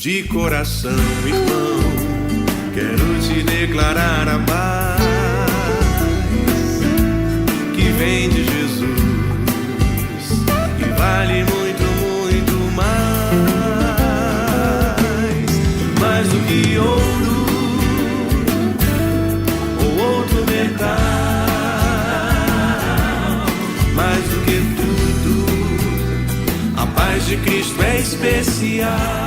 De coração, irmão, quero te declarar a paz que vem de Jesus, que vale muito, muito mais do que ouro ou outro metal, mais do que tudo, a paz de Cristo é especial.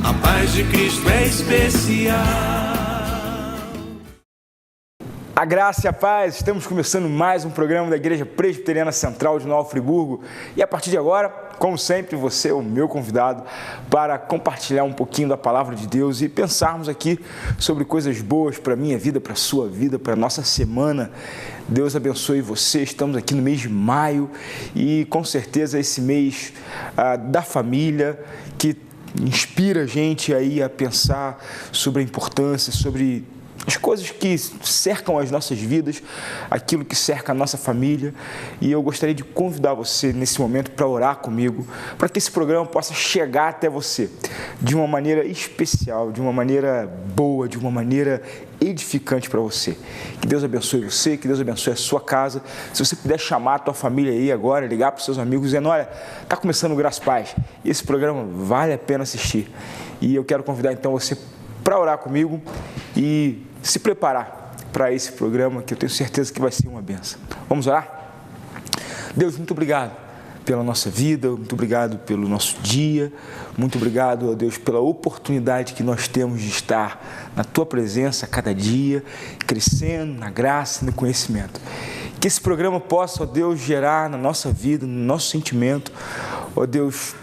A paz de Cristo é especial. A graça e a paz, estamos começando mais um programa da Igreja Presbiteriana Central de Nova Friburgo e a partir de agora, como sempre, você é o meu convidado para compartilhar um pouquinho da Palavra de Deus e pensarmos aqui sobre coisas boas para a minha vida, para a sua vida, para a nossa semana. Deus abençoe você, estamos aqui no mês de maio e com certeza esse mês da família que inspira a gente aí a pensar sobre a importância, sobre as coisas que cercam as nossas vidas, aquilo que cerca a nossa família. E eu gostaria de convidar você nesse momento para orar comigo, para que esse programa possa chegar até você de uma maneira especial, de uma maneira boa, de uma maneira edificante para você. Que Deus abençoe você, que Deus abençoe a sua casa. Se você puder chamar a tua família aí agora, ligar para os seus amigos dizendo, olha, está começando o Graça e Paz, e esse programa vale a pena assistir. E eu quero convidar então você para orar comigo e se preparar para esse programa que eu tenho certeza que vai ser uma bênção. Vamos orar? Deus, muito obrigado pela nossa vida, muito obrigado pelo nosso dia, muito obrigado, ó Deus, pela oportunidade que nós temos de estar na Tua presença a cada dia, crescendo na graça e no conhecimento. Que esse programa possa, ó Deus, gerar na nossa vida, no nosso sentimento, ó Deus,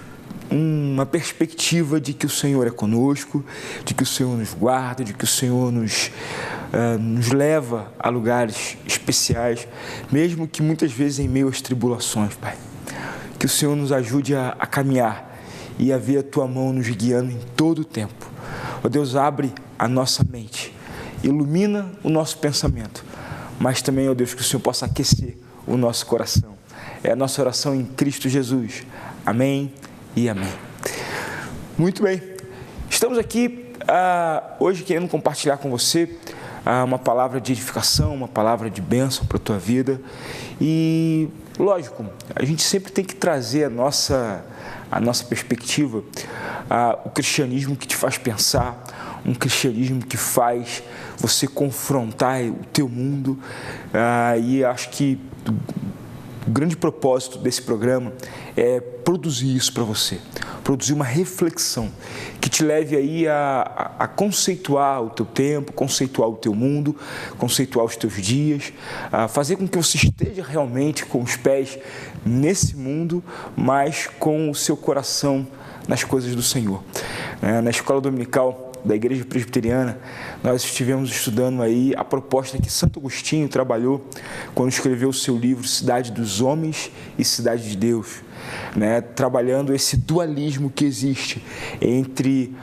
uma perspectiva de que o Senhor é conosco, de que o Senhor nos guarda, de que o Senhor nos leva a lugares especiais, mesmo que muitas vezes em meio às tribulações, Pai. Que o Senhor nos ajude a caminhar e a ver a Tua mão nos guiando em todo o tempo. Ó Deus, abre a nossa mente, ilumina o nosso pensamento, mas também, ó Deus, que o Senhor possa aquecer o nosso coração. É a nossa oração em Cristo Jesus. Amém e amém. Muito bem, estamos aqui hoje querendo compartilhar com você uma palavra de edificação, uma palavra de bênção para a tua vida e, lógico, a gente sempre tem que trazer a nossa perspectiva, o cristianismo que te faz pensar, um cristianismo que faz você confrontar o teu mundo e acho que o grande propósito desse programa é produzir isso para você, produzir uma reflexão que te leve aí a conceituar o teu tempo, conceituar o teu mundo, conceituar os teus dias, a fazer com que você esteja realmente com os pés nesse mundo, mas com o seu coração nas coisas do Senhor. Na escola dominical da Igreja Presbiteriana, nós estivemos estudando aí a proposta que Santo Agostinho trabalhou quando escreveu o seu livro Cidade dos Homens e Cidade de Deus, trabalhando esse dualismo que existe entre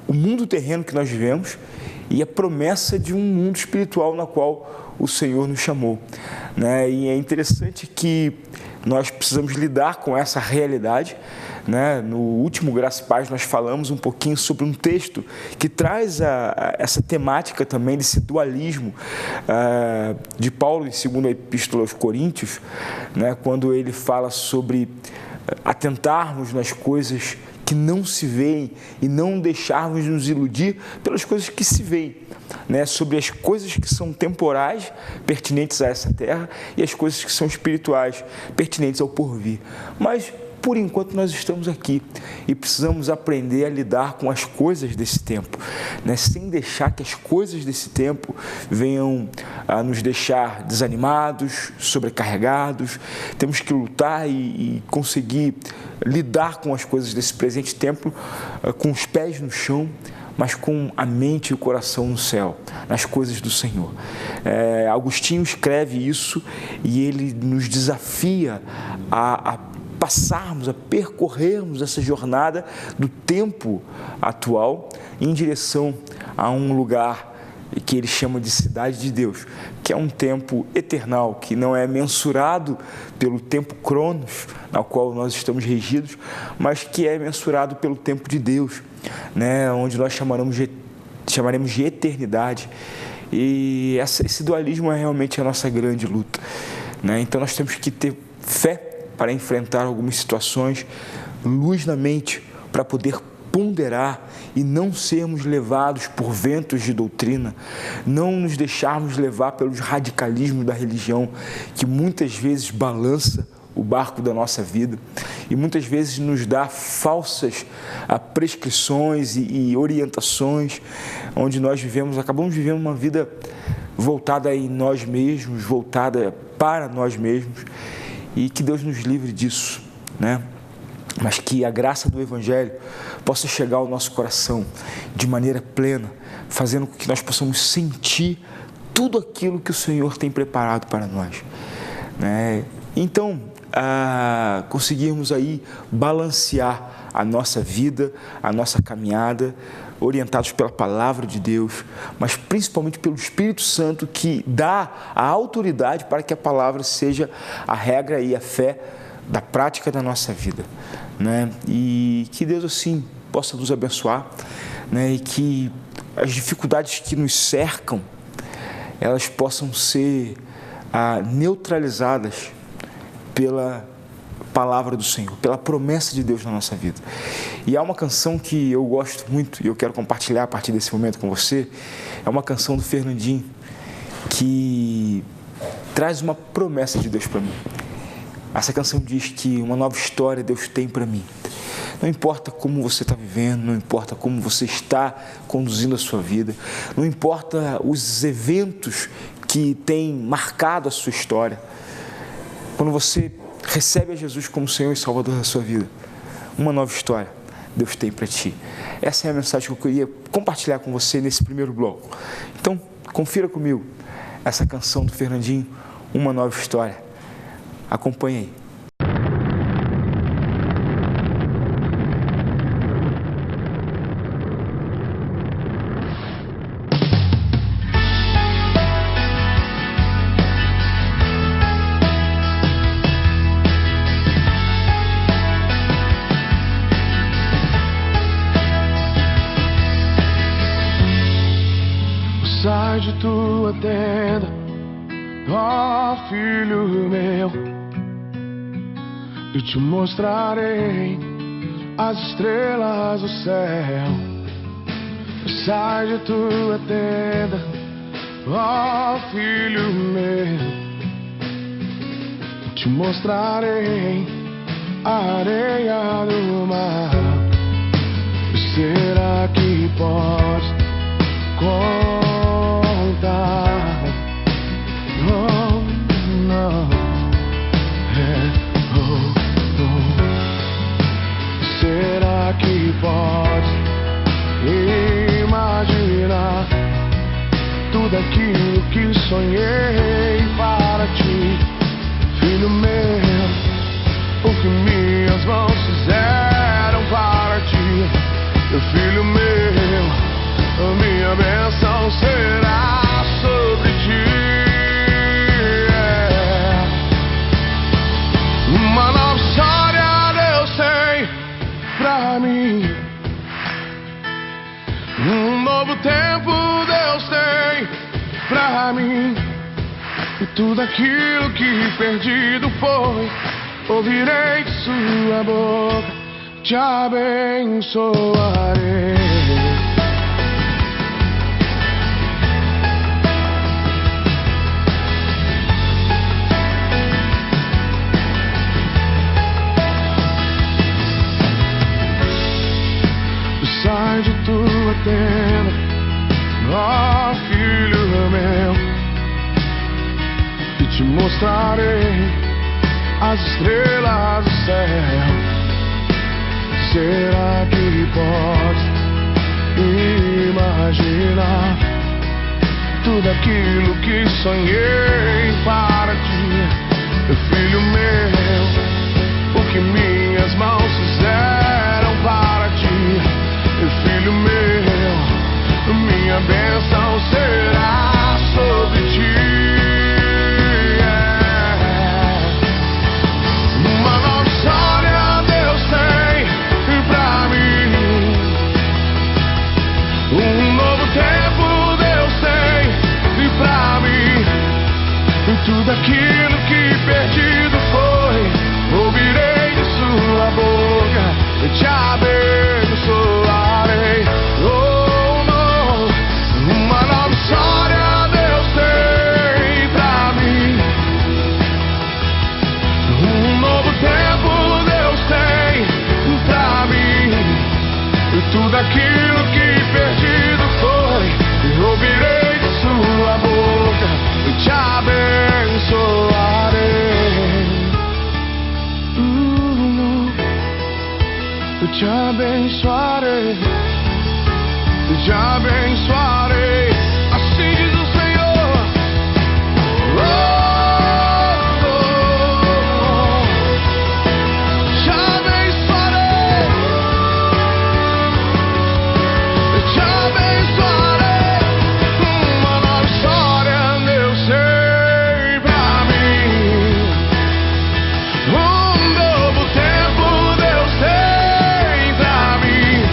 o mundo terreno que nós vivemos e a promessa de um mundo espiritual na qual o Senhor nos chamou. E é interessante que nós precisamos lidar com essa realidade. No último Graça e Paz nós falamos um pouquinho sobre um texto que traz essa temática também desse dualismo de Paulo em 2ª Epístola aos Coríntios, quando ele fala sobre atentarmos nas coisas que não se veem e não deixarmos nos iludir pelas coisas que se veem, sobre as coisas que são temporais, pertinentes a essa terra, e as coisas que são espirituais, pertinentes ao porvir. Mas por enquanto nós estamos aqui e precisamos aprender a lidar com as coisas desse tempo, sem deixar que as coisas desse tempo venham a nos deixar desanimados, sobrecarregados. Temos que lutar e conseguir lidar com as coisas desse presente tempo com os pés no chão, mas com a mente e o coração no céu, nas coisas do Senhor. Agostinho escreve isso e ele nos desafia a passarmos, a percorrermos essa jornada do tempo atual em direção a um lugar que ele chama de cidade de Deus, que é um tempo eternal, que não é mensurado pelo tempo cronos, na qual nós estamos regidos, mas que é mensurado pelo tempo de Deus, né? Onde nós chamaremos de eternidade. E esse dualismo é realmente a nossa grande luta, né? Então nós temos que ter fé para enfrentar algumas situações, luz na mente para poder ponderar e não sermos levados por ventos de doutrina, não nos deixarmos levar pelos radicalismos da religião, que muitas vezes balança o barco da nossa vida e muitas vezes nos dá falsas prescrições e orientações, onde nós acabamos vivendo uma vida voltada em nós mesmos, voltada para nós mesmos, e que Deus nos livre disso, né? Mas que a graça do Evangelho possa chegar ao nosso coração de maneira plena, fazendo com que nós possamos sentir tudo aquilo que o Senhor tem preparado para nós, né? Então, conseguirmos aí balancear a nossa vida, a nossa caminhada, orientados pela Palavra de Deus, mas principalmente pelo Espírito Santo, que dá a autoridade para que a Palavra seja a regra e a fé da prática da nossa vida, né? E que Deus assim possa nos abençoar, né? E que as dificuldades que nos cercam, elas possam ser neutralizadas pela palavra do Senhor, pela promessa de Deus na nossa vida. E há uma canção que eu gosto muito e eu quero compartilhar a partir desse momento com você. É uma canção do Fernandinho que traz uma promessa de Deus para mim. Essa canção diz que uma nova história Deus tem para mim. Não importa como você está vivendo, não importa como você está conduzindo a sua vida, não importa os eventos que têm marcado a sua história. Quando você recebe a Jesus como Senhor e Salvador da sua vida, uma nova história Deus tem para ti. Essa é a mensagem que eu queria compartilhar com você nesse primeiro bloco. Então, confira comigo essa canção do Fernandinho, Uma Nova História. Acompanhe aí. Sai de tua tenda, ó filho meu, e te mostrarei as estrelas do céu. Sai de tua tenda, ó filho meu, e te mostrarei a areia do mar. Será que podes contar? Oh, não. Será que pode imaginar tudo aquilo que sonhei para ti, filho meu? O que minhas mãos fizeram para ti, meu filho meu, a minha bênção será sobre ti. Uma nova história Deus tem pra mim, um novo tempo Deus tem pra mim, e tudo aquilo que perdido foi, ouvirei de sua boca, te abençoarei. Sai de tua tenda, ó filho meu, e te mostrarei as estrelas do céu. Será que podes imaginar tudo aquilo que sonhei para ti, meu filho meu? O que minhas mãos fizeram para ti, meu filho meu, minha bênção será te abençoarei, te abençoarei. Assim diz o Senhor. Te abençoarei, te abençoarei. Uma nova história eu sei pra mim. Um novo tempo Deus tem pra mim.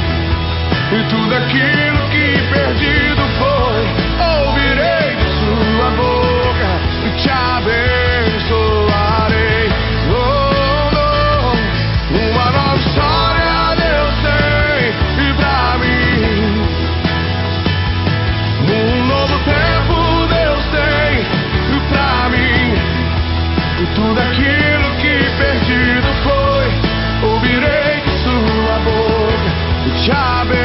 E tudo aquilo que perdido foi, ouvirei de sua boca e te abençoarei. Oh, oh, uma nova história Deus tem pra mim. Um novo tempo Deus tem pra mim. E tudo aquilo que perdido foi, ouvirei de sua boca e te abençoarei.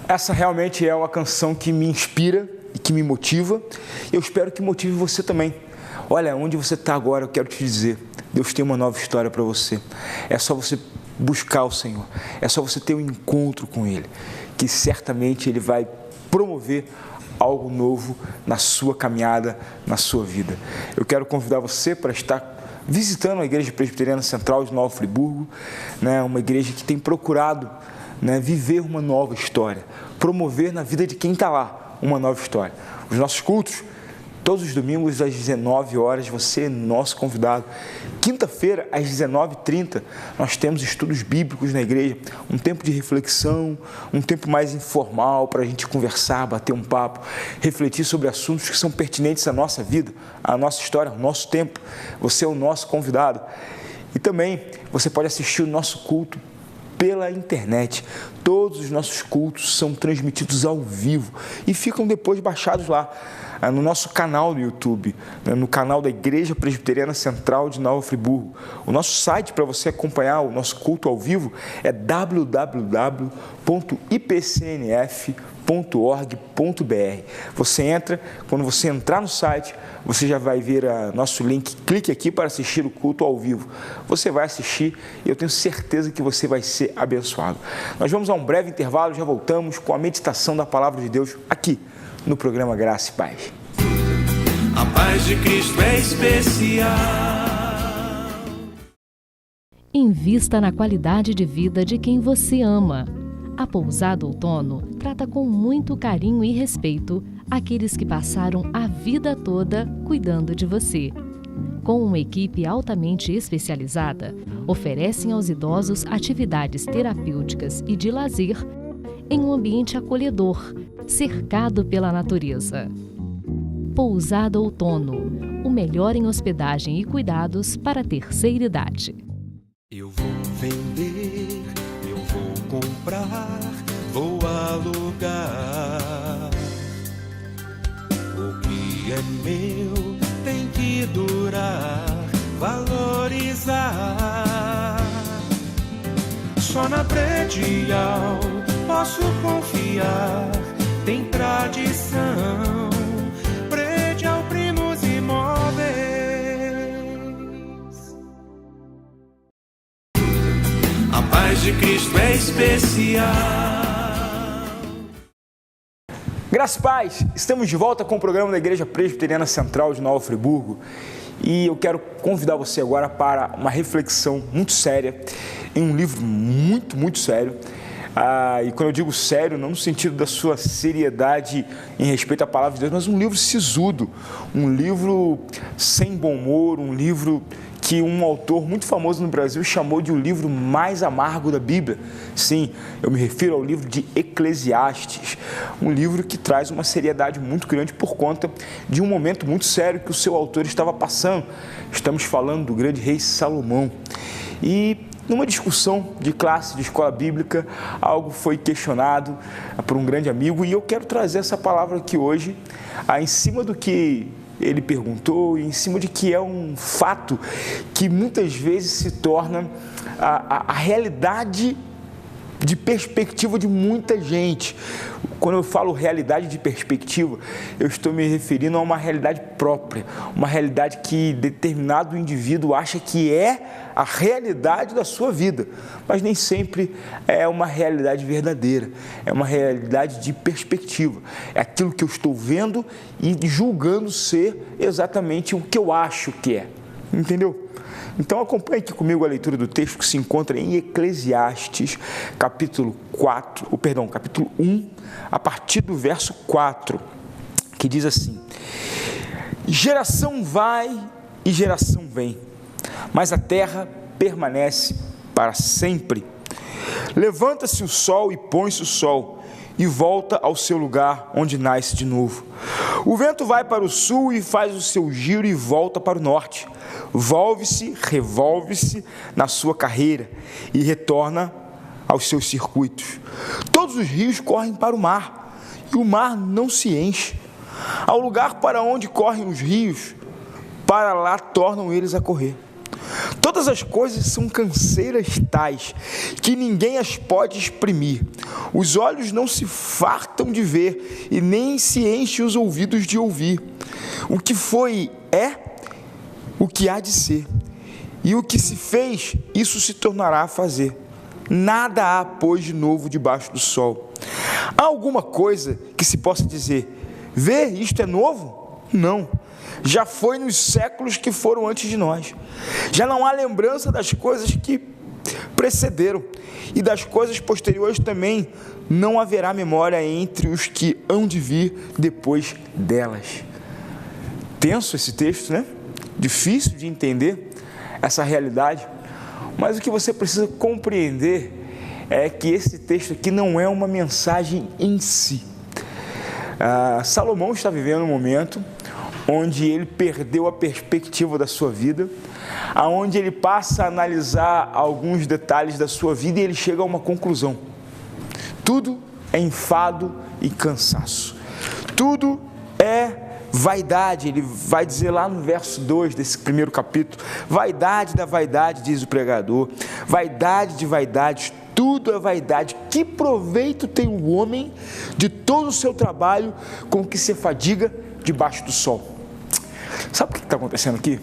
Essa realmente é uma canção que me inspira e que me motiva. Eu espero que motive você também. Olha, onde você está agora, eu quero te dizer, Deus tem uma nova história para você. É só você buscar o Senhor. É só você ter um encontro com Ele, que certamente Ele vai promover algo novo na sua caminhada, na sua vida. Eu quero convidar você para estar visitando a Igreja Presbiteriana Central de Nova Friburgo, né? Uma igreja que tem procurado, né, viver uma nova história, promover na vida de quem está lá uma nova história. Os nossos cultos, todos os domingos às 19 horas, você é nosso convidado. Quinta-feira, às 19h30, nós temos estudos bíblicos na igreja, um tempo de reflexão, um tempo mais informal para a gente conversar, bater um papo, refletir sobre assuntos que são pertinentes à nossa vida, à nossa história, ao nosso tempo. Você é o nosso convidado. E também você pode assistir o nosso culto pela internet. Todos os nossos cultos são transmitidos ao vivo e ficam depois baixados lá no nosso canal no YouTube, no canal da Igreja Presbiteriana Central de Nova Friburgo. O nosso site para você acompanhar o nosso culto ao vivo é www.ipcnf.org.br. Você entra, quando você entrar no site, você já vai ver nosso link, clique aqui para assistir o culto ao vivo. Você vai assistir e eu tenho certeza que você vai ser abençoado. Nós vamos a um breve intervalo, já voltamos com a meditação da Palavra de Deus aqui no programa Graça e Paz. A paz de Cristo é especial. Invista na qualidade de vida de quem você ama. A Pousada Outono trata com muito carinho e respeito aqueles que passaram a vida toda cuidando de você. Com uma equipe altamente especializada, oferecem aos idosos atividades terapêuticas e de lazer em um ambiente acolhedor, cercado pela natureza. Pousada Outono, o melhor em hospedagem e cuidados para a terceira idade. Eu vou vender, eu vou comprar, vou alugar. O que é meu tem que durar, valorizar. Só na Predial posso confiar, tem tradição. Predial Primos Imóveis. A paz de Cristo é especial. Graças e paz, estamos de volta com o programa da Igreja Presbiteriana Central de Nova Friburgo e eu quero convidar você agora para uma reflexão muito séria em um livro muito sério. E quando eu digo sério, não no sentido da sua seriedade em respeito à palavra de Deus, mas um livro sisudo, um livro sem bom humor, um livro que um autor muito famoso no Brasil chamou de o livro mais amargo da Bíblia. Sim, eu me refiro ao livro de Eclesiastes, um livro que traz uma seriedade muito grande por conta de um momento muito sério que o seu autor estava passando. Estamos falando do grande rei Salomão. E numa discussão de classe, de escola bíblica, algo foi questionado por um grande amigo e eu quero trazer essa palavra aqui hoje, em cima do que ele perguntou e em cima de que é um fato que muitas vezes se torna a realidade de perspectiva de muita gente. Quando eu falo realidade de perspectiva, eu estou me referindo a uma realidade própria, uma realidade que determinado indivíduo acha que é a realidade da sua vida, mas nem sempre é uma realidade verdadeira, é uma realidade de perspectiva, é aquilo que eu estou vendo e julgando ser exatamente o que eu acho que é, entendeu? Então acompanhe aqui comigo a leitura do texto que se encontra em Eclesiastes, capítulo 1, a partir do verso 4, que diz assim: geração vai e geração vem, mas a terra permanece para sempre. Levanta-se o sol e põe-se o sol, e volta ao seu lugar onde nasce de novo. O vento vai para o sul e faz o seu giro e volta para o norte. Volve-se, revolve-se na sua carreira e retorna aos seus circuitos. Todos os rios correm para o mar, e o mar não se enche. Ao lugar para onde correm os rios, para lá tornam eles a correr. Todas as coisas são canseiras tais, que ninguém as pode exprimir. Os olhos não se fartam de ver, e nem se enchem os ouvidos de ouvir. O que foi é o que há de ser, e o que se fez, isso se tornará a fazer. Nada há, pois, de novo debaixo do sol. Há alguma coisa que se possa dizer: vê, isto é novo? Não. Já foi nos séculos que foram antes de nós. Já não há lembrança das coisas que precederam, e das coisas posteriores também não haverá memória entre os que hão de vir depois delas. Tenso esse texto, né? Difícil de entender essa realidade, mas o que você precisa compreender é que esse texto aqui não é uma mensagem em si. Salomão está vivendo um momento onde ele perdeu a perspectiva da sua vida, aonde ele passa a analisar alguns detalhes da sua vida e ele chega a uma conclusão: tudo é enfado e cansaço, tudo é vaidade. Ele vai dizer lá no verso 2 desse primeiro capítulo: vaidade da vaidade, diz o pregador, vaidade de vaidades, tudo é vaidade. Que proveito tem o homem de todo o seu trabalho com que se fadiga debaixo do sol? Sabe o que está acontecendo aqui?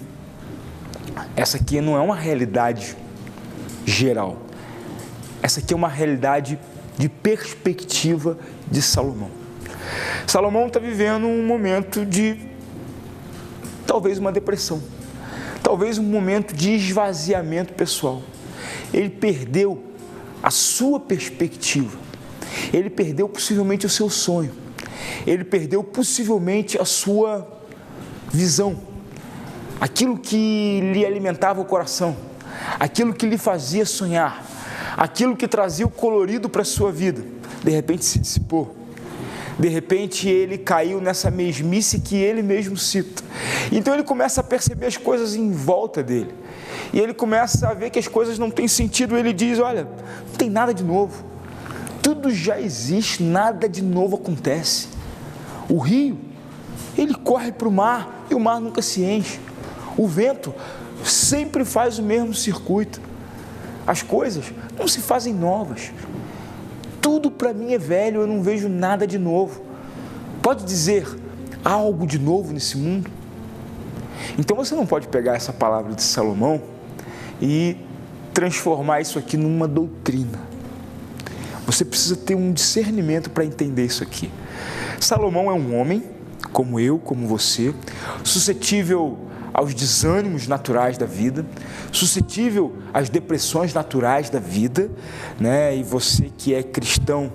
Essa aqui não é uma realidade geral, essa aqui é uma realidade de perspectiva de Salomão. Salomão está vivendo um momento de, talvez uma depressão, talvez um momento de esvaziamento pessoal. Ele perdeu a sua perspectiva, ele perdeu possivelmente o seu sonho, ele perdeu possivelmente a sua visão, aquilo que lhe alimentava o coração, aquilo que lhe fazia sonhar, aquilo que trazia o colorido para a sua vida, de repente se dissipou. De repente ele caiu nessa mesmice que ele mesmo cita. Então ele começa a perceber as coisas em volta dele, e ele começa a ver que as coisas não têm sentido. Ele diz: olha, não tem nada de novo, tudo já existe, nada de novo acontece. O rio, ele corre para o mar e o mar nunca se enche. O vento sempre faz o mesmo circuito. As coisas não se fazem novas. Tudo para mim é velho, eu não vejo nada de novo. Pode dizer algo de novo nesse mundo? Então você não pode pegar essa palavra de Salomão e transformar isso aqui numa doutrina. Você precisa ter um discernimento para entender isso aqui. Salomão é um homem, como eu, como você, suscetível aos desânimos naturais da vida, suscetível às depressões naturais da vida, né? E você que é cristão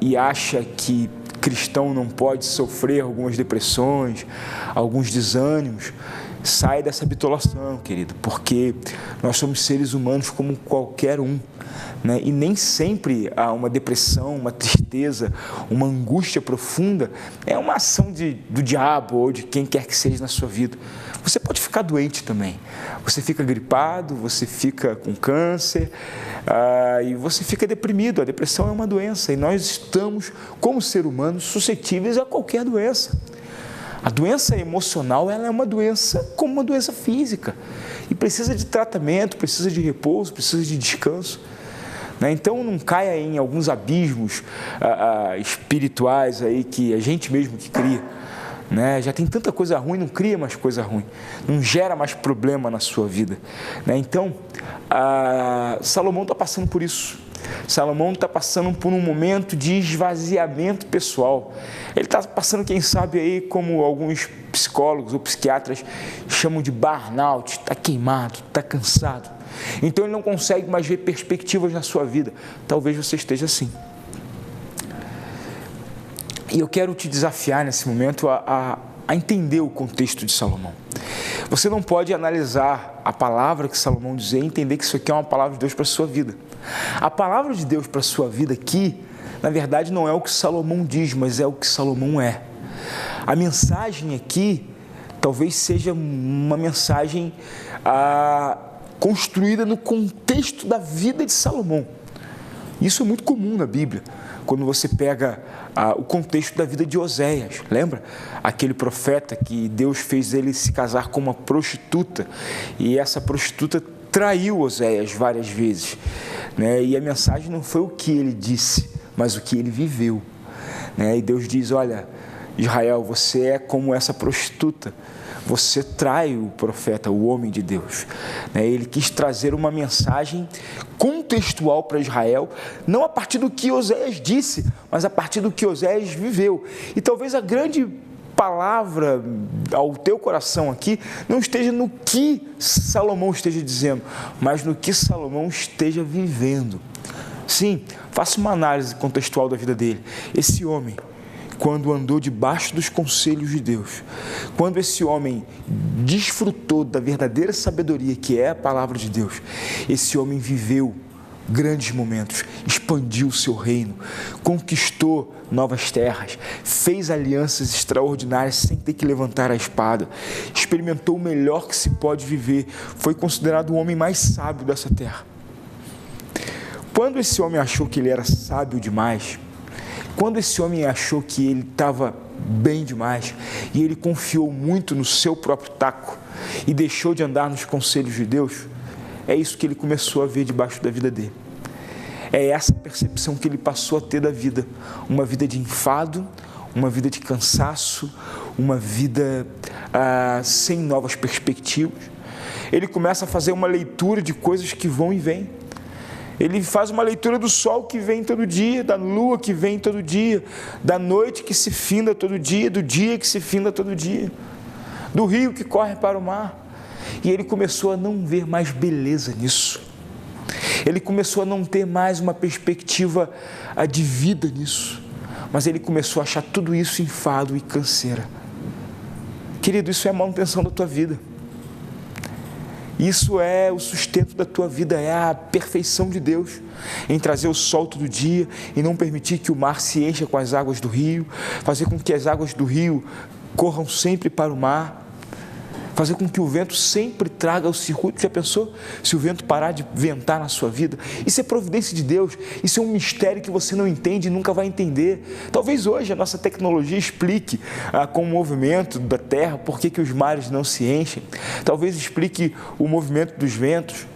e acha que cristão não pode sofrer algumas depressões, alguns desânimos, sai dessa bitolação, querido, porque nós somos seres humanos como qualquer um, né? E nem sempre há uma depressão, uma tristeza, uma angústia profunda é uma ação do diabo ou de quem quer que seja na sua vida. Você pode ficar doente também, você fica gripado, você fica com câncer e você fica deprimido. A depressão é uma doença e nós estamos, como ser humanos, suscetíveis a qualquer doença. A doença emocional, ela é uma doença como uma doença física e precisa de tratamento, precisa de repouso, precisa de descanso. né? Então não caia em alguns abismos espirituais aí que a gente mesmo que cria, né? Já tem tanta coisa ruim, não cria mais coisa ruim, não gera mais problema na sua vida, né? Então, Salomão está passando por isso. Salomão está passando por um momento de esvaziamento pessoal. Ele está passando, quem sabe, aí como alguns psicólogos ou psiquiatras chamam de burnout, está queimado, está cansado. Então ele não consegue mais ver perspectivas na sua vida. Talvez você esteja assim. E eu quero te desafiar nesse momento a entender o contexto de Salomão. Você não pode analisar a palavra que Salomão dizia e entender que isso aqui é uma palavra de Deus para a sua vida. A palavra de Deus para a sua vida aqui, na verdade, não é o que Salomão diz, mas é o que Salomão é. A mensagem aqui talvez seja uma mensagem construída no contexto da vida de Salomão. Isso é muito comum na Bíblia, quando você pega o contexto da vida de Oséias. Lembra? Aquele profeta que Deus fez ele se casar com uma prostituta, e essa prostituta traiu Oséias várias vezes, né? E a mensagem não foi o que ele disse, mas o que ele viveu, né? E Deus diz: olha, Israel, você é como essa prostituta, você trai o profeta, o homem de Deus, né? Ele quis trazer uma mensagem contextual para Israel, não a partir do que Oséias disse, mas a partir do que Oséias viveu. E talvez a grande palavra ao teu coração aqui não esteja no que Salomão esteja dizendo, mas no que Salomão esteja vivendo. Sim, faça uma análise contextual da vida dele. Esse homem, quando andou debaixo dos conselhos de Deus, quando esse homem desfrutou da verdadeira sabedoria que é a palavra de Deus, esse homem viveu grandes momentos, expandiu o seu reino, conquistou novas terras, fez alianças extraordinárias sem ter que levantar a espada, experimentou o melhor que se pode viver, foi considerado o homem mais sábio dessa terra. Quando esse homem achou que ele era sábio demais, quando esse homem achou que ele estava bem demais e ele confiou muito no seu próprio taco e deixou de andar nos conselhos de Deus, é isso que ele começou a ver debaixo da vida dele. É essa percepção que ele passou a ter da vida. Uma vida de enfado, uma vida de cansaço, uma vida sem novas perspectivas. Ele começa a fazer uma leitura de coisas que vão e vêm. Ele faz uma leitura do sol que vem todo dia, da lua que vem todo dia, da noite que se finda todo dia, do dia que se finda todo dia, do rio que corre para o mar. E ele começou a não ver mais beleza nisso. Ele começou a não ter mais uma perspectiva de vida nisso. Mas ele começou a achar tudo isso enfado e canseira. Querido, isso é a manutenção da tua vida. Isso é o sustento da tua vida, é a perfeição de Deus em trazer o sol todo dia e não permitir que o mar se encha com as águas do rio, fazer com que as águas do rio corram sempre para o mar, fazer com que o vento sempre traga o circuito. Já pensou se o vento parar de ventar na sua vida? Isso é providência de Deus, isso é um mistério que você não entende e nunca vai entender. Talvez hoje a nossa tecnologia explique com o movimento da terra por que os mares não se enchem, talvez explique o movimento dos ventos,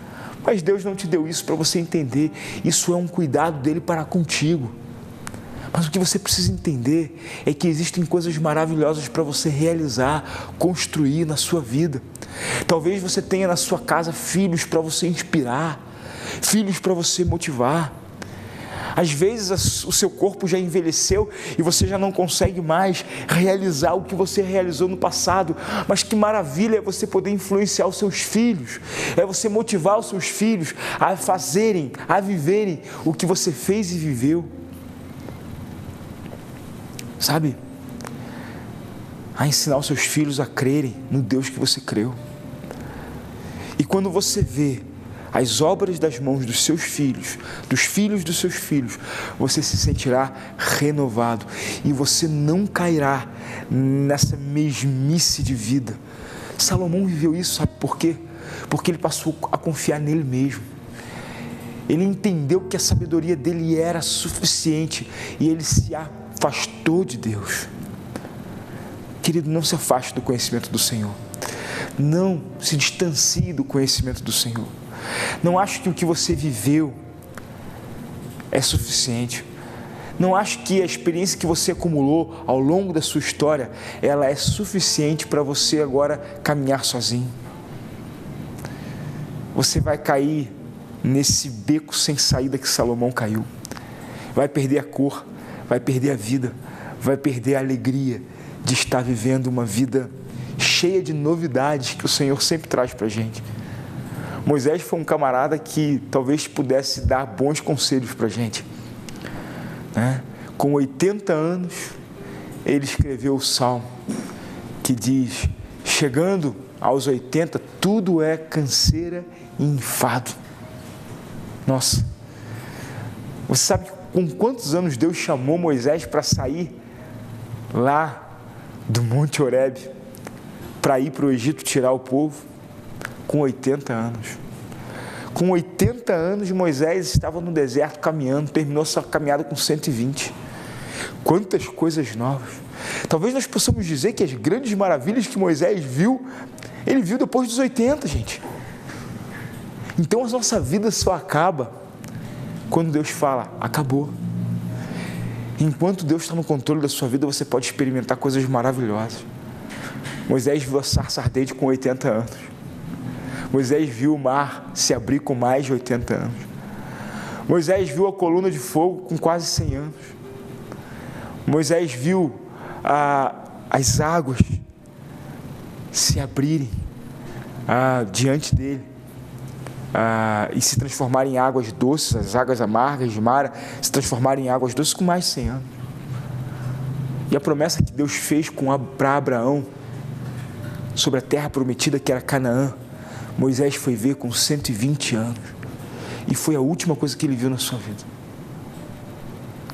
mas Deus não te deu isso para você entender. Isso é um cuidado dele para contigo. Mas o que você precisa entender é que existem coisas maravilhosas para você realizar, construir na sua vida. Talvez você tenha na sua casa filhos para você inspirar, filhos para você motivar. Às vezes o seu corpo já envelheceu e você já não consegue mais realizar o que você realizou no passado. Mas que maravilha é você poder influenciar os seus filhos, é você motivar os seus filhos a fazerem, a viverem o que você fez e viveu. Sabe, a ensinar os seus filhos a crerem no Deus que você creu. E quando você vê as obras das mãos dos seus filhos, dos filhos dos seus filhos, você se sentirá renovado e você não cairá nessa mesmice de vida. Salomão viveu isso, sabe por quê? Porque ele passou a confiar nele mesmo. Ele entendeu que a sabedoria dele era suficiente e ele se afastou de Deus. Querido, não se afaste do conhecimento do Senhor. Não se distancie do conhecimento do Senhor. Não ache que o que você viveu é suficiente. Não acho que a experiência que você acumulou ao longo da sua história, ela é suficiente para você agora caminhar sozinho. Você vai cair nesse beco sem saída que Salomão caiu. Vai perder a cor, vai perder a vida, vai perder a alegria de estar vivendo uma vida cheia de novidades que o Senhor sempre traz para a gente. Moisés foi um camarada que talvez pudesse dar bons conselhos para a gente. Com 80 anos, ele escreveu o Salmo, que diz, chegando aos 80, tudo é canseira e enfado. Nossa, você sabe com quantos anos Deus chamou Moisés para sair lá do Monte Horebe, para ir para o Egito tirar o povo? Com 80 anos. Com 80 anos, Moisés estava no deserto caminhando, terminou sua caminhada com 120. Quantas coisas novas. Talvez nós possamos dizer que as grandes maravilhas que Moisés viu, ele viu depois dos 80, gente. Então a nossa vida só acaba quando Deus fala, acabou. Enquanto Deus está no controle da sua vida, você pode experimentar coisas maravilhosas. Moisés viu a sarça ardente com 80 anos. Moisés viu o mar se abrir com mais de 80 anos. Moisés viu a coluna de fogo com quase 100 anos. Moisés viu as águas se abrirem diante dele e se transformarem em águas doces, as águas amargas de Mara se transformarem em águas doces com mais de 100 anos. E a promessa que Deus fez para Abraão sobre a terra prometida que era Canaã, Moisés foi ver com 120 anos. E foi a última coisa que ele viu na sua vida.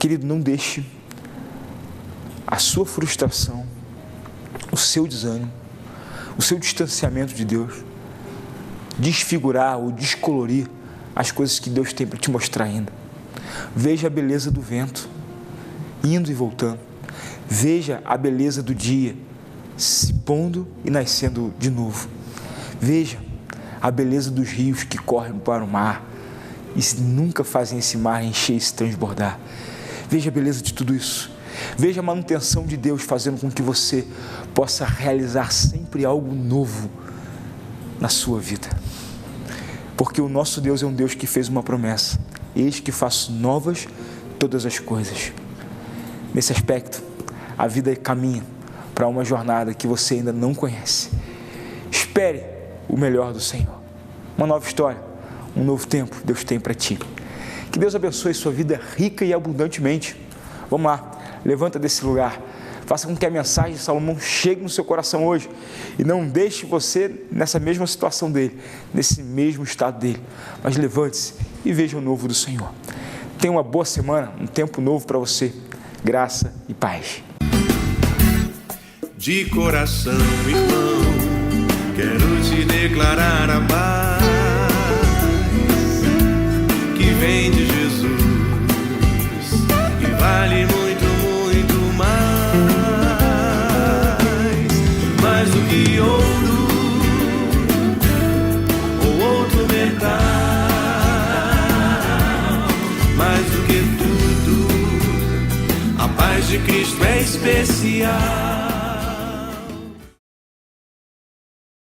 Querido, não deixe a sua frustração, o seu desânimo, o seu distanciamento de Deus desfigurar ou descolorir as coisas que Deus tem para te mostrar ainda. Veja a beleza do vento indo e voltando. Veja a beleza do dia se pondo e nascendo de novo. Veja a beleza dos rios que correm para o mar e nunca fazem esse mar encher e se transbordar. Veja a beleza de tudo isso. Veja a manutenção de Deus fazendo com que você possa realizar sempre algo novo na sua vida. Porque o nosso Deus é um Deus que fez uma promessa. Eis que faço novas todas as coisas. Nesse aspecto, a vida caminha para uma jornada que você ainda não conhece. Espere o melhor do Senhor. Uma nova história, um novo tempo Deus tem para ti. Que Deus abençoe sua vida rica e abundantemente. Vamos lá, levanta desse lugar. Faça com que a mensagem de Salomão chegue no seu coração hoje e não deixe você nessa mesma situação dele, nesse mesmo estado dele. Mas levante-se e veja o novo do Senhor. Tenha uma boa semana, um tempo novo para você. Graça e paz. De coração, irmão, quero te declarar a paz que vem de Jesus e vale muito, muito mais do que ouro ou outro metal, mais do que tudo, a paz de Cristo é especial.